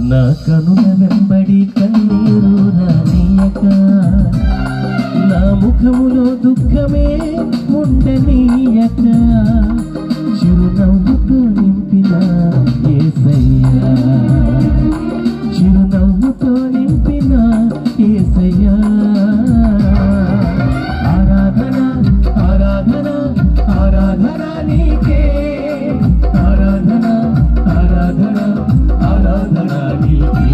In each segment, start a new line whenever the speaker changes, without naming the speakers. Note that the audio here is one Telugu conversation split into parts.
నా కనుల వెంబడి కన్నీరు రానియక, నా ముఖములో దుఃఖమే ఉండనీయక, చిరునవ్వుతో నింపిన యేసయ్యా, చిరునవ్వుతో నింపిన యేసయ్యా. ఆరాధన ఆరాధన ఆరాధన నీకే, ఆరాధన ఆరాధన ఆరాధన నీకే,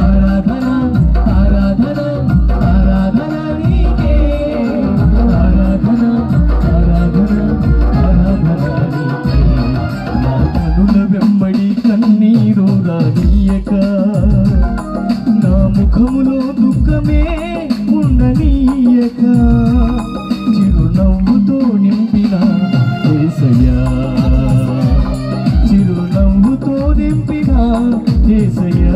ఆరాధన ఆరాధన ఆరాధన నీకే, ఆరాధన ఆరాధన ఆరాధన నీకే. నా కనుల వెంబడి కన్నీరు రానియక, నా ముఖములో దుఃఖమే ఉండనీయక, చిరునవ్వుతో నింపిన యేసయ్యా, చిరునవ్వుతో నింపిన యేసయ్యా.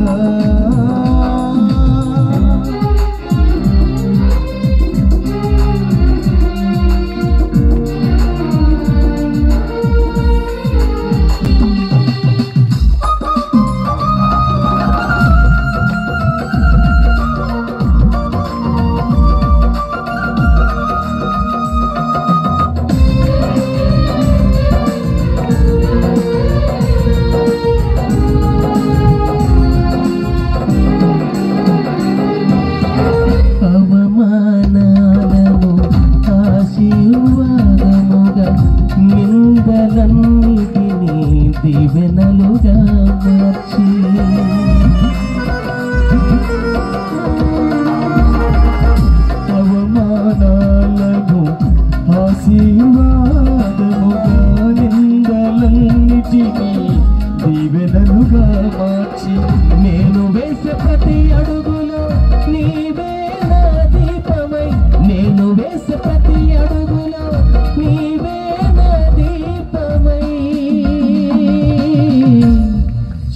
అవమానాలను ఆశీర్వాదముగా, నిందలన్నిటినీ దీవెనలుగా మార్చి, అవమానాలను ఆశీర్వాదముగా, నిందలన్నిటినీ దీవెనలుగా మార్చి, నేను వేసే ప్రతి అడుగులో నీవే నా దీపమై, నేను వేసే ప్రతి అడుగులో నీవే నా దీపమై,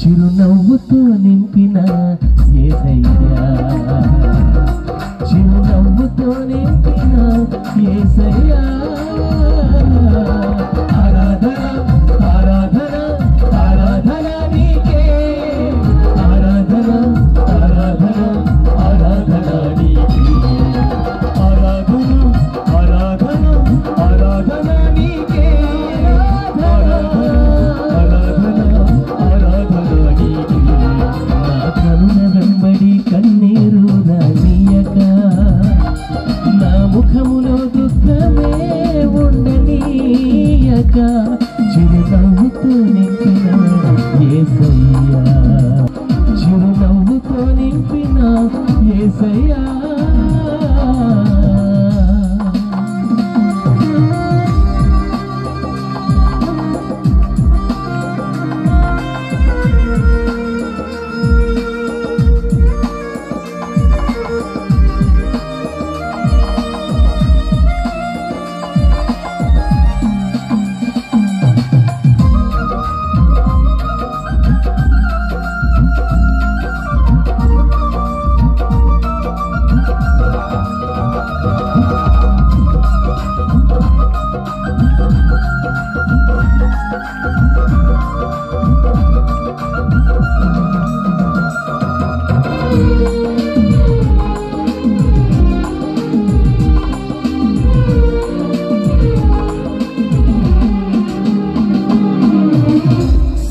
చిరునవ్వుతో నింపిన యేసయ్యా, చిరునవ్వుతో నింపిన యేసయ్యా. ఆరాధన ఆరాధన ఆరాధన నీకే, ఆరాధన ఆరాధన ఆరాధన నీకే, ఆరాధన ఆరాధన ఆరాధన నీకే, ఆరాధన ఆరాధన ఆరాధన నీకే. నా కరుణ వెంబడి కన్నీరు రానియక, నా ముఖములో దుఃఖమే ఉండనీయక, చిరునవ్వుతో నింపిన యేసయ్యా, చిరునవ్వుతో నింపిన యేసయ్యా.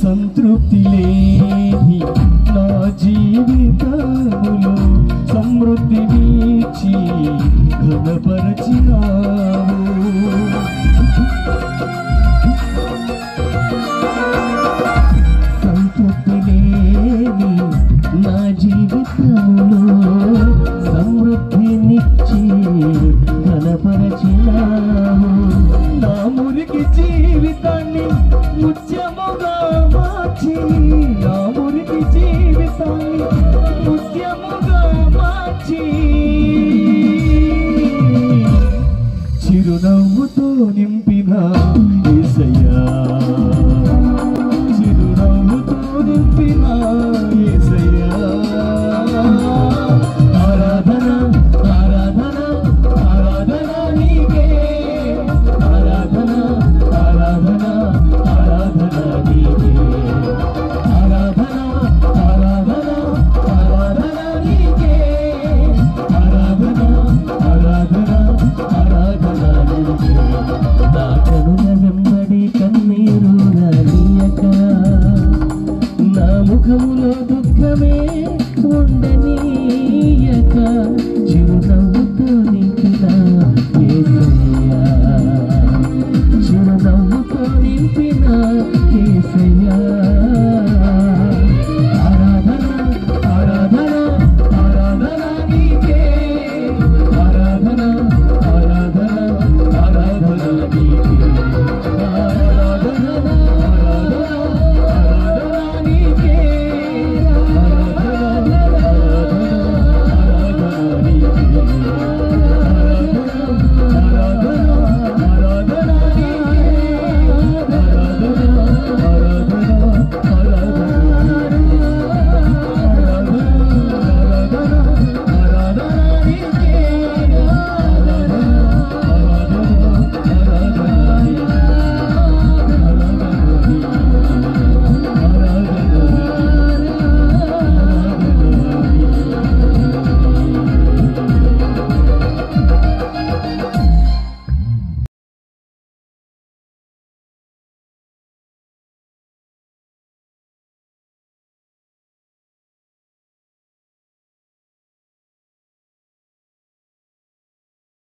సంతృప్తి లేని నా జీవితములో సమృద్ధినిచ్చి ఘనపరచినావు, సంతృప్తి లేని నా జీవితములో సమృద్ధినిచ్చి ఘనపరచినావు, నా మురికి జీవితాన్ని ముత్యముగా మార్చి, నా మురికి జీవితాన్ని ముత్యముగా మార్చి, చిరునవ్వుతో నింపిన యేసయ్యా, చిరునవ్వుతో నింపిన యేసయ్యా. ఆరాధన ఆరాధన ఆరాధన నీకే, ఆరాధన ఆరాధన ఆరాధన నీకే, యేసయ్యా